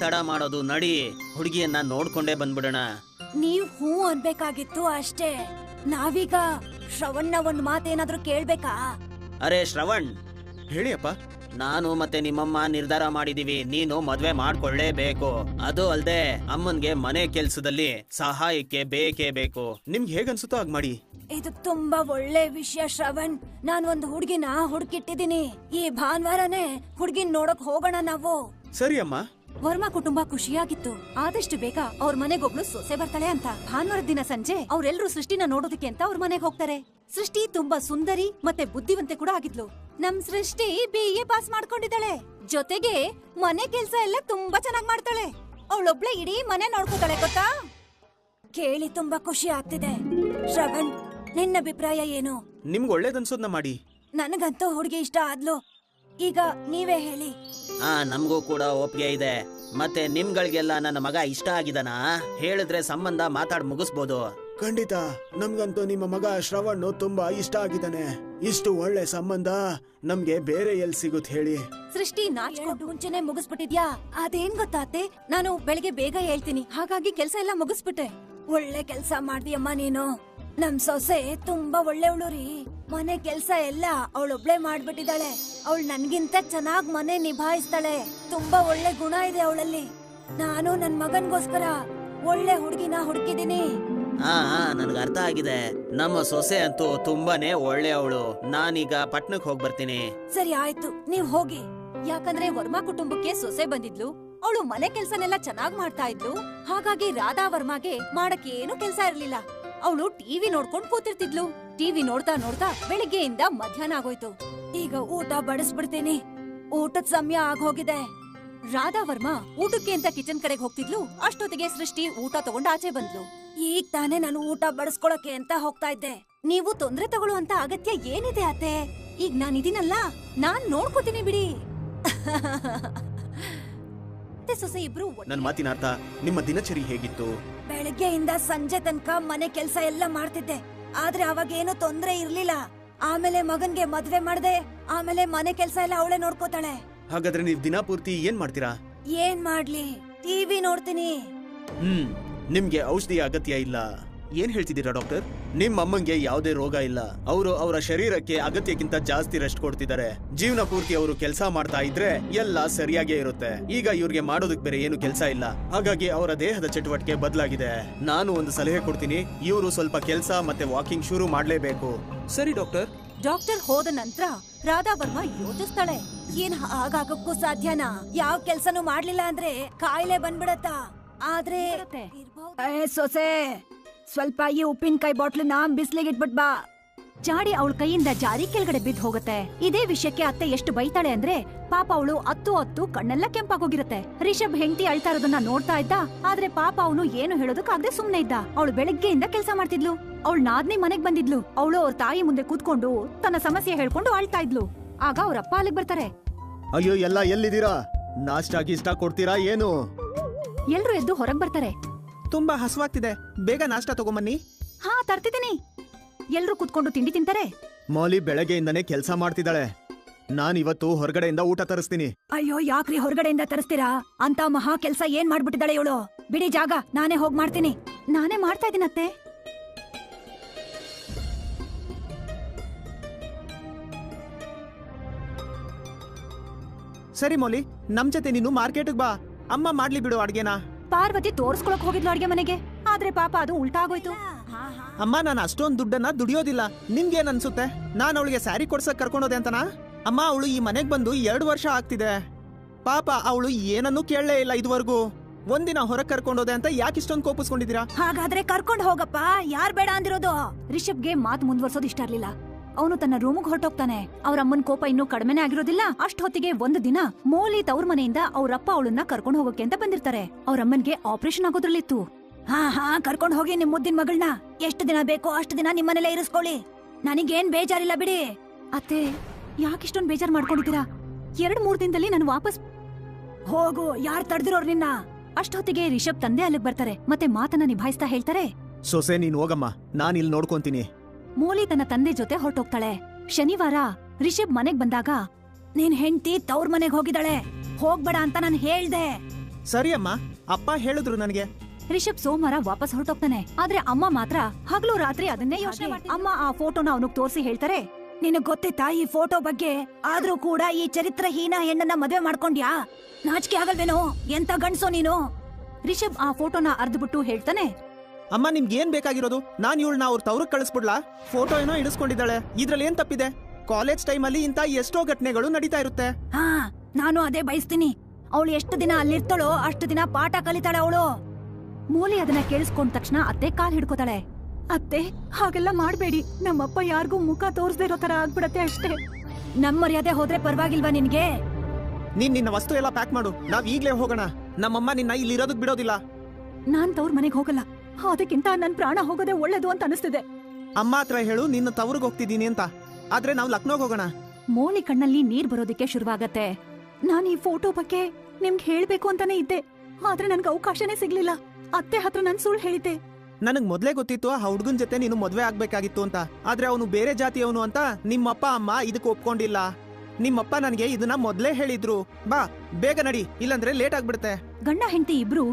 ತಡ ಮಾಡೋದು, ನಡಿ ಹುಡುಗಿಯನ್ನ ನೋಡ್ಕೊಂಡೇ ಬಂದ್ಬಿಡೋಣ. ನೀವ್ ಹೂ ಅನ್ಬೇಕಾಗಿತ್ತು ಅಷ್ಟೇ. ನಾವೀಗ ಶ್ರವಣ್ನ ಒಂದ್ ಮಾತೇನಾದ್ರೂ ಕೇಳ್ಬೇಕಾ? ಅರೆ ಶ್ರವಣ್, ಹೇಳಿ ಅಪ್ಪ. ನಾನು ಮತ್ತೆ ನಿಮ್ಮಮ್ಮ ನಿರ್ಧಾರ ಮಾಡಿದೀವಿ, ನೀನು ಮದ್ವೆ ಮಾಡ್ಕೊಳ್ಳೇಬೇಕು. ಅದು ಅಲ್ದೆ ಅಮ್ಮನ್ಗೆ ಮನೆ ಕೆಲ್ಸದಲ್ಲಿ ಸಹಾಯಕ್ಕೆ ಬೇಕೇ ಬೇಕು. ನಿಮ್ಗೆ ಹೇಗನ್ಸುತ್ತೋ ಹಾಗೆ ಮಾಡಿ. ಇದು ತುಂಬಾ ಒಳ್ಳೆ ವಿಷಯ ಶ್ರವಣ್. ನಾನ್ ಒಂದು ಹುಡ್ಗಿನ ಹುಡುಕಿಟ್ಟಿದೀನಿ. ಈ ಭಾನುವಾರನೇ ಹುಡ್ಗಿನ್ ನೋಡಕ್ ಹೋಗೋಣ ನಾವು. ಸರಿ ಅಮ್ಮ. ವರ್ಮಾ ಕುಟುಂಬ ಖುಷಿಯಾಗಿತ್ತು. ಆದಷ್ಟು ಬೇಗ ಅವ್ರ ಮನೆಗೊಬ್ಳು ಸೊಸೆ ಬರ್ತಾಳೆ ಅಂತ. ಭಾನುವಾರ ದಿನ ಸಂಜೆ ಅವ್ರೆಲ್ರೂ ಸೃಷ್ಟಿನ ನೋಡೋದಕ್ಕೆ ಅಂತ ಅವ್ರ ಮನೆಗೆ ಹೋಗ್ತಾರೆ. ಸೃಷ್ಟಿ ತುಂಬಾ ಸುಂದರಿ ಮತ್ತೆ ಬುದ್ಧಿವಂತೆ ಕೂಡ ಆಗಿದ್ಲು. ನಮ್ ಸೃಷ್ಟಿ BA ಪಾಸ್ ಮಾಡ್ಕೊಂಡಿದ್ದಾಳೆ. ಜೊತೆಗೆ ಮನೆ ಕೆಲ್ಸ ಎಲ್ಲ ತುಂಬಾ ಚೆನ್ನಾಗ್ ಮಾಡ್ತಾಳೆ. ಅವಳೊಬ್ಳೆ ಇಡೀ ಮನೆ ನೋಡ್ಕೋತಾಳೆ ಗೊತ್ತಾ? ಕೇಳಿ ತುಂಬಾ ಖುಷಿ ಆಗ್ತಿದೆ. ಶ್ರವಣ್, ನಿನ್ನ ಅಭಿಪ್ರಾಯ ಏನು? ನಿಮ್ಗೆ ಒಳ್ಳೇದನ್ಸೋದ್ನ ಮಾಡಿ. ನನಗಂತೂ ಹುಡುಗಿ ಇಷ್ಟ ಆದ್ಲು. ಈಗ ನೀವೇ ಹೇಳಿ. ನಮಗೂ ಕೂಡ ಒಪ್ಪಿಗೆ ಇದೆ. ಮತ್ತೆ ನಿಮ್ಗಳಿಗೆಲ್ಲ ನನ್ನ ಮಗ ಇಷ್ಟ ಆಗಿದಾನ? ಹೇಳಿದ್ರೆ ಸಂಬಂಧ ಮಾತಾಡ್ ಮುಗಿಸ್ಬೋದು. ಖಂಡಿತ, ನಮ್ಗಂತೂ ನಿಮ್ಮ ಮಗ ಶ್ರವಣ್ ತುಂಬಾ ಇಷ್ಟ ಆಗಿದ್ದಾನೆ. ಇಷ್ಟು ಒಳ್ಳೆ ಸಂಬಂಧ ನಮ್ಗೆ ಬೇರೆ ಎಲ್ ಸಿಗುತ್ ಹೇಳಿ? ಸೃಷ್ಟಿ ನಾಚ್ಕೊಂಡು ಮುಂಚೆನೆ ಮುಗಿಸ್ಬಿಟ್ಟಿದ್ಯಾ? ಅದೇನ್ ಗೊತ್ತಾತೆ, ನಾನು ಬೆಳಿಗ್ಗೆ ಬೇಗ ಹೇಳ್ತೀನಿ, ಹಾಗಾಗಿ ಕೆಲ್ಸ ಎಲ್ಲ ಮುಗಿಸ್ಬಿಟ್ಟೆ. ಒಳ್ಳೆ ಕೆಲ್ಸ ಮಾಡ್ದಿಯಮ್ಮ ನೀನು. ನಮ್ ಸೊಸೆ ತುಂಬಾ ಒಳ್ಳೆವಳು ರೀ. ಮನೆ ಕೆಲ್ಸ ಎಲ್ಲ ಅವಳೊಬ್ಳೆ ಮಾಡ್ಬಿಟ್ಟಿದ್ದಾಳೆ. ಅವಳು ನನ್ಗಿಂತ ಚೆನ್ನಾಗ್ ಮನೆ ನಿಭಾಯಿಸ್ತಾಳೆ. ತುಂಬಾ ಒಳ್ಳೆ ಗುಣ ಇದೆ ಅವಳಲ್ಲಿ. ನಾನು ನನ್ ಮಗನ್ಗೋಸ್ಕರ ಒಳ್ಳೆ ಹುಡುಗಿನ ಹುಡುಕಿದೀನಿ. ನನ್ಗೆ ಅರ್ಥ ಆಗಿದೆ. ನಮ್ಮ ಸೊಸೆ ಅಂತೂ ತುಂಬಾನೇ ಒಳ್ಳೆಯವಳು. ನಾನೀಗ ಪಟ್ನಕ್ ಹೋಗ್ ಬರ್ತೀನಿ. ಸರಿ ಆಯ್ತು, ನೀವ್ ಹೋಗಿ. ಯಾಕಂದ್ರೆ ವರ್ಮಾ ಕುಟುಂಬಕ್ಕೆ ಸೊಸೆ ಬಂದಿದ್ಲು. ಅವಳು ಮನೆ ಕೆಲ್ಸನೆಲ್ಲ ಚೆನ್ನಾಗ್ ಮಾಡ್ತಾ ಇದ್ಲು. ಹಾಗಾಗಿ ರಾಧಾ ವರ್ಮಾಗೆ ಮಾಡಕ್ ಏನು ಕೆಲ್ಸ ಇರ್ಲಿಲ್ಲ. ಅವಳು ಟಿವಿ ನೋಡ್ಕೊಂಡ್ ಕೂತಿರ್ತಿದ್ಲು. ಟಿವಿ ನೋಡ್ತಾ ನೋಡ್ತಾ ಬೆಳಿಗ್ಗೆಯಿಂದ ಮಧ್ಯಾಹ್ನ ಆಗೋಯ್ತು. ಈಗ ಊಟ ಬಡಿಸ್ಬಿಡ್ತೀನಿ. ಊಟದ ಸಮಯ ಆಗೋಗಿದೆ. ರಾಧಾ ವರ್ಮಾ ಊಟಕ್ಕೆ ಅಂತ ಕಿಚನ್ ಕಡೆಗೆ ಹೋಗ್ತಿದ್ಲು. ಅಷ್ಟೊತ್ತಿಗೆ ಸೃಷ್ಟಿ ಊಟ ತಗೊಂಡ್ ಆಚೆ ಬಂದ್ಲು. ಈಗ ತಾನೇ ನಾನು ಊಟ ಬಡಿಸ್ಕೊಳಕ್ಕೆ ಅಂತ ಹೋಗ್ತಾ ಇದ್ದೆ. ನೀವು ತೊಂದ್ರೆ ತಗೊಳ್ಳೋ ಅಂತ ಅಗತ್ಯ ಏನಿದೆ ಅತ್ತೆ? ಈಗ ನಾನಿದೀನಲ್ಲ, ನಾನ್ ನೋಡ್ಕೋತೀನಿ ಬಿಡಿ. ಸೊಸೆ ಇಬ್ರು ನನ್ ಮಾತಿನ ಅರ್ಥ, ನಿಮ್ಮ ದಿನಚರಿ ಹೇಗಿತ್ತು? ಬೆಳಗ್ಗೆಯಿಂದ ಸಂಜೆ ತನಕ ಮನೆ ಕೆಲ್ಸ ಎಲ್ಲ ಮಾಡ್ತಿದ್ದೆ. ಆದ್ರೆ ಅವಾಗ ಏನು ತೊಂದ್ರೆ ಇರ್ಲಿಲ್ಲ. ಆಮೇಲೆ ಮಗನ್ಗೆ ಮದ್ವೆ ಮಾಡ್ದೆ. ಆಮೇಲೆ ಮನೆ ಕೆಲ್ಸ ಎಲ್ಲ ಅವಳೇ ನೋಡ್ಕೋತಾಳೆ. ಹಾಗಾದ್ರೆ ನೀವ್ ದಿನ ಪೂರ್ತಿ ಏನ್ ಮಾಡ್ತೀರಾ? ಏನ್ ಮಾಡ್ಲಿ, ಟಿವಿ ನೋಡ್ತೀನಿ. ನಿಮ್ಗೆ ಔಷಧಿಯ ಅಗತ್ಯ ಇಲ್ಲ. ಏನ್ ಹೇಳ್ತಿದ್ದೀರಾ ಡಾಕ್ಟರ್? ನಿಮ್ ಅಮ್ಮಂಗೆ ಯಾವುದೇ ರೋಗ ಇಲ್ಲ. ಅವರು ಅವರ ಶರೀರಕ್ಕೆ ಅಗತ್ಯಕ್ಕಿಂತ ಜಾಸ್ತಿ ರೆಸ್ಟ್ ಕೊಡ್ತಿದ್ದಾರೆ. ಜೀವನ ಪೂರ್ತಿ ಅವರು ಕೆಲಸ ಮಾಡ್ತಾ ಇದ್ರೆ ಎಲ್ಲ ಸರಿಯಾಗೇ ಇರುತ್ತೆ. ಈಗ ಇವ್ರಿಗೆ ಮಾಡೋದಕ್ ಬೇರೆ ಏನು ಕೆಲಸ ಇಲ್ಲ. ಹಾಗಾಗಿ ಅವರ ದೇಹದ ಚಟುವಟಿಕೆ ಬದಲಾಗಿದೆ. ನಾನು ಒಂದು ಸಲಹೆ ಕೊಡ್ತೀನಿ, ಇವರು ಸ್ವಲ್ಪ ಕೆಲಸ ಮತ್ತೆ ವಾಕಿಂಗ್ ಶುರು ಮಾಡ್ಲೇಬೇಕು. ಸರಿ ಡಾಕ್ಟರ್. ಡಾಕ್ಟರ್ ಹೋದ ನಂತರ ರಾಧಾ ವರ್ಮಾ ಯೋಚಿಸ್ತಾಳೆ, ಏನ್ ಹಾಗಾಗಕ್ಕೂ ಸಾಧ್ಯನಾ? ಯಾವ ಕೆಲ್ಸನೂ ಮಾಡ್ಲಿಲ್ಲ ಅಂದ್ರೆ ಕಾಯಿಲೆ ಬಂದ್ಬಿಡತ್ತಾ? ಆದ್ರೆ ಸೊಸೆ, ಸ್ವಲ್ಪ ಈ ಉಪ್ಪಿನಕಾಯಿ ಬಾಟ್ಲನ್ನ ಬಿಸ್ಲಿಗೆ ಇಟ್ಬಿಟ್ ಬಾ. ಜಾಡಿ ಅವಳ ಕೈಯಿಂದ ಜಾರಿ ಕೆಳಗಡೆ ಬಿದ್ದು ಹೋಗುತ್ತೆ. ಇದೇ ವಿಷಯಕ್ಕೆ ಅತ್ತೆ ಎಷ್ಟು ಬೈತಾಳೆ ಅಂದ್ರೆ, ಪಾಪ ಅವಳು ಅತ್ತು ಕಣ್ಣೆಲ್ಲ ಕೆಂಪಾಗೋಗಿರುತ್ತೆ. ರಿಷಬ್ ಹೆಂಡತಿ ಅಳ್ತಾ ಇರೋದನ್ನ ನೋಡ್ತಾ ಇದ್ದ. ಆದ್ರೆ ಪಾಪ ಅವನು ಏನು ಹೇಳೋದಕ್ಕಾಗದೆ ಸುಮ್ನೆ ಇದ್ದ. ಅವಳು ಬೆಳಗ್ಗೆಯಿಂದ ಕೆಲಸ ಮಾಡ್ತಿದ್ಲು. ಅವಳು ನಾದ್ನಿ ಮನೆಗ್ ಬಂದಿದ್ಲು. ಅವಳು ಅವ್ರ ತಾಯಿ ಮುಂದೆ ಕೂತ್ಕೊಂಡು ತನ್ನ ಸಮಸ್ಯೆ ಹೇಳ್ಕೊಂಡು ಅಳ್ತಾ ಇದ್ಲು. ಆಗ ಅವ್ರಪ್ಪ ಅಲ್ಲಿಗೆ ಬರ್ತಾರೆ. ಅಯ್ಯೋ, ಎಲ್ಲ ಎಲ್ಲಿದ್ದೀರಾ? ನಾಷ್ಟಾ ಗೀಷ್ಟ ಕೊಡ್ತೀರಾ ಏನು? ಎಲ್ರು ಎದ್ದು ಹೊರಗ್ ಬರ್ತಾರೆ. ತುಂಬಾ ಹಸುವಾಗ್ತಿದೆ, ಬೇಗ ನಾಷ್ಟ ತಗೊಂಬನ್ನಿ. ಹಾ, ತರ್ತಿದ್ದೀನಿ. ಎಲ್ರು ಕುತ್ಕೊಂಡು ತಿಂಡಿ ತಿಂತಾರೆ. ಮೌಲಿ ಬೆಳಗ್ಗೆಯಿಂದನೇ ಕೆಲಸ ಮಾಡ್ತಿದ್ದಾಳೆ. ನಾನ್ ಇವತ್ತು ಹೊರಗಡೆಯಿಂದ ಊಟ ತರಿಸ್ತೀನಿ. ಅಯ್ಯೋ, ಯಾಕ್ರಿ ಹೊರಗಡೆಯಿಂದ ತರಿಸ್ತೀರಾ? ಅಂತ ಮಹಾ ಕೆಲ್ಸ ಏನ್ ಮಾಡ್ಬಿಟ್ಟಿದ್ದಾಳೆ ಇವಳು. ಬಿಡಿ ಜಾಗ, ನಾನೇ ಹೋಗ್ ಮಾಡ್ತೀನಿ. ನಾನೇ ಮಾಡ್ತಾ ಇದೀನತ್ತೆ. ಸರಿ ಮೌಲಿ, ನಮ್ ಜೊತೆ ನೀನು ಮಾರ್ಕೆಟ್ಗೆ ಬಾ. ಅಮ್ಮ ಮಾಡ್ಲಿ ಬಿಡು ಅಡ್ಗೆನ. ಪಾರ್ವತಿ ತೋರ್ಸ್ಕೊಳಕ್ ಹೋಗಿದ್ಲು ಅಡ್ಗೆ ಮನೆಗೆ. ಆದ್ರೆ ಪಾಪ ಅದು ಉಲ್ಟಾ ಆಗೋಯ್ತು. ಅಮ್ಮ, ನಾನು ಅಷ್ಟೊಂದ್ ದುಡ್ಡನ್ನ ದುಡಿಯೋದಿಲ್ಲ. ನಿಮ್ಗೇನ್ ಅನ್ಸುತ್ತೆ? ನಾನ್ ಅವಳಿಗೆ ಸ್ಯಾರಿ ಕೊಡ್ಸಕ್ ಕರ್ಕೊಂಡೋದೆ ಅಂತನಾ? ಅಮ್ಮ, ಅವಳು ಈ ಮನೆಗ್ ಬಂದು 2 ವರ್ಷ ಆಗ್ತಿದೆ. ಪಾಪ ಅವಳು ಏನನ್ನೂ ಕೇಳಲೇ ಇಲ್ಲ ಇದುವರೆಗೂ. ಒಂದಿನ ಹೊರಗ್ ಕರ್ಕೊಂಡೋದೆ ಅಂತ ಯಾಕೆ ಇಷ್ಟೊಂದು ಕೋಪಿಸ್ಕೊಂಡಿದೀರಾ? ಹಾಗಾದ್ರೆ ಕರ್ಕೊಂಡ್ ಹೋಗಪ್ಪ, ಯಾರ್ ಬೇಡ ಅಂದಿರೋದು? ರಿಷಬ್ಗೆ ಮಾತ್ ಮುಂದುವರ್ಸೋದು ಇಷ್ಟ ಇರ್ಲಿಲ್ಲ. ಅವನು ತನ್ನ ರೂಮ್ಗೆ ಹೊರಟೋಗ್ತಾನೆ. ಅವ್ರ ಅಮ್ಮನ್ ಕೋಪ ಇನ್ನೂ ಕಡಿಮೆನೇ ಆಗಿರೋದಿಲ್ಲ. ಅಷ್ಟೊತ್ತಿಗೆ ಒಂದು ದಿನ ಮೋಲಿ ತವ್ರ ಮನೆಯಿಂದ ಅವ್ರಪ್ಪ ಅವಳನ್ನ ಕರ್ಕೊಂಡ್ ಹೋಗಕ್ಕೆ ಅಂತ ಬಂದಿರ್ತಾರೆ. ಅವ್ರಮ್ಮನ್ಗೆ ಆಪರೇಷನ್ ಆಗೋದ್ರಲ್ಲಿತ್ತು. ಹಾ, ಕರ್ಕೊಂಡ್ ಹೋಗಿ ನಿಮ್ ಮುದ್ದಿನ ಮಗಳನ್ನ. ಎಷ್ಟು ದಿನ ಬೇಕೋ ಅಷ್ಟು ದಿನ ನಿಮ್ಮನೆಲ್ಲ ಇರಿಸ್ಕೊಳ್ಳಿ. ನನಗೇನ್ ಬೇಜಾರಿಲ್ಲ ಬಿಡಿ. ಅತ್ತೆ, ಯಾಕಿಷ್ಟೊಂದ್ ಬೇಜಾರ್ ಮಾಡ್ಕೊಂಡಿದ್ದೀರಾ? 2-3 ದಿನದಲ್ಲಿ ನಾನು ವಾಪಸ್ ಹೋಗು. ಯಾರ್ ತಡ್ದಿರೋರ್ ನಿನ್ನ? ಅಷ್ಟೊತ್ತಿಗೆ ರಿಷಬ್ ತಂದೆ ಅಲ್ಲಿಗೆ ಬರ್ತಾರೆ. ಮತ್ತೆ ಮಾತನ್ನ ನಿಭಾಯಿಸ್ತಾ ಹೇಳ್ತಾರೆ, ಸೊಸೆ ನೀನ್ ಹೋಗಮ್ಮ, ನಾನ್ ಇಲ್ಲಿ ನೋಡ್ಕೊಂತೀನಿ. ಮೋಲಿ ತನ್ನ ತಂದೆ ಜೊತೆ ಹೊರಟೋಗ್ತಾಳೆ. ಶನಿವಾರ ರಿಷಬ್ ಮನೆಗ್ ಬಂದಾಗ, ನಿನ್ ಹೆಂಡತಿ ತವ್ರ ಮನೆಗ್ ಹೋಗಿದ್ದಾಳೆ, ಹೋಗ್ಬೇಡ ಅಂತ ನಾನು ಹೇಳ್ದೆ. ಸರಿ ಅಮ್ಮ, ಅಪ್ಪ ಹೇಳಿದ್ರು ನನಗೆ. ರಿಷಬ್ ಸೋಮವಾರ ವಾಪಸ್ ಹೊರಟೋಗ್ತಾನೆ. ಆದ್ರೆ ಅಮ್ಮ ಮಾತ್ರ ಹಗಲು ರಾತ್ರಿ ಅದನ್ನೇ ಯೋಚನೆ ಮಾಡ್ತಾರೆ. ಅಮ್ಮ ಆ ಫೋಟೋನ ಅವನಿಗೆ ತೋರಿಸಿ ಹೇಳ್ತಾರೆ, ನಿನಗ್ ಗೊತ್ತಿತ್ತಾ ಈ ಫೋಟೋ ಬಗ್ಗೆ? ಆದ್ರೂ ಕೂಡ ಈ ಚರಿತ್ರಹೀನ ಹೆಣ್ಣನ್ನ ಮದ್ವೆ ಮಾಡ್ಕೊಂಡ್ಯಾ? ನಾಚಿಕೆ ಆಗಲ್ವೇನೋ? ಎಂತ ಗಂಡ್ಸೋ ನೀನು? ರಿಷಬ್ ಆ ಫೋಟೋನ ಅರ್ದ್ಬಿಟ್ಟು ಹೇಳ್ತಾನೆ, ಅಮ್ಮ ನಿಮ್ಗೆ ಏನ್ ಬೇಕಾಗಿರೋದು? ನಾನ್ ಇವಳನ್ನ ಅವ್ರ ತವ್ರಿಗೆ ಕಳಿಸ್ಬಿಡ್ಲಾ? ಫೋಟೋ ಏನೋ ಇಡಿಸ್ಕೊಂಡಿದ್ದಾಳೆ, ಇದ್ರಲ್ಲಿ ಏನ್ ತಪ್ಪಿದೆ? ಕಾಲೇಜ್ ಟೈಮಲ್ಲಿ ಇಂತ ಎಷ್ಟೋ ಘಟನೆಗಳು ನಡೀತಾ ಇರುತ್ತೆ. ಹಾ, ನಾನು ಅದೇ ಬಯಸ್ತೀನಿ. ಅವಳು ಎಷ್ಟು ದಿನ ಅಲ್ಲಿರ್ತಾಳೋ ಅಷ್ಟು ದಿನ ಪಾಠ ಕಲಿತಾಳೆ ಅವಳು. ಮೂಲಿ ಅದನ್ನ ಕೇಳಿಸ್ಕೊಂಡ ತಕ್ಷಣ ಅತ್ತೆ ಕಾಲ್ ಹಿಡ್ಕೋತಾಳೆ. ಅತ್ತೆ, ಹಾಗೆಲ್ಲ ಮಾಡ್ಬೇಡಿ. ನಮ್ಮಪ್ಪ ಯಾರಿಗೂ ಮುಖ ತೋರಿಸದೇ ಇರೋ ತರ ಆಗ್ಬಿಡತ್ತೆ ಅಷ್ಟೇ. ನಮ್ಮ ಮರ್ಯಾದೆ ಹೋದ್ರೆ ಪರವಾಗಿಲ್ವಾ ನಿನ್ಗೆ? ನೀನ್ ನಿನ್ನ ವಸ್ತು ಎಲ್ಲ ಪ್ಯಾಕ್ ಮಾಡು, ನಾವ್ ಈಗ್ಲೇ ಹೋಗೋಣ. ನಮ್ಮಮ್ಮ ನಿನ್ನ ಇಲ್ಲಿ ಇರೋದಕ್ ಬಿಡೋದಿಲ್ಲ. ನಾನ್ ತವ್ರ ಮನೆಗೆ ಹೋಗಲ್ಲ. ಅದಕ್ಕಿಂತ ನನ್ ಪ್ರಾಣ ಹೋಗೋದೇ ಒಳ್ಳೇದು ಅಂತ ಅನಿಸ್ತಿದೆ. ಅಮ್ಮ ಹತ್ರ ಹೇಳು ನಿನ್ನ ತವ್ರಿಗೆ ಹೋಗ್ತಿದ್ದೀನಿ ಅಂತ. ಆದ್ರೆ ನಾವು ಲಕ್ನೋಗ್ ಹೋಗೋಣ. ಮೋಲಿ ಕಣ್ಣಲ್ಲಿ ನೀರ್ ಬರೋದಕ್ಕೆ ಶುರುವಾಗತ್ತೆ. ನಾನ್ ಈ ಫೋಟೋ ಬಗ್ಗೆ ನಿಮ್ಗೆ ಹೇಳ್ಬೇಕು ಅಂತಾನೆ ಇದ್ದೆ, ಆದ್ರೆ ನನ್ಗೆ ಅವಕಾಶನೇ ಸಿಗ್ಲಿಲ್ಲ. ಅತ್ತೆ ಹತ್ರ ನನ್ ಸುಳ್ಳು ಹೇಳಿದ್ದೆ. ನನಗ್ ಮೊದ್ಲೇ ಗೊತ್ತಿತ್ತು ಆ ಹುಡ್ಗನ್ ಜೊತೆ ನೀನು ಮದ್ವೆ ಆಗ್ಬೇಕಾಗಿತ್ತು ಅಂತ. ಆದ್ರೆ ಅವನು ಬೇರೆ ಜಾತಿಯವನು ಅಂತ ನಿಮ್ಮಪ್ಪ ಅಮ್ಮ ಇದಕ್ಕೆ ಒಪ್ಕೊಂಡಿಲ್ಲ. ನಿಮ್ಮಪ್ಪ ನನಗೆ ಇದನ್ನ ಮೊದ್ಲೇ ಹೇಳಿದ್ರು. ಬಾ ಬೇಗ ನಡಿ, ಇಲ್ಲಂದ್ರೆ ಲೇಟ್ ಆಗ್ಬಿಡುತ್ತೆ. ಗಂಡ ಹೆಂಡತಿ ಇಬ್ರು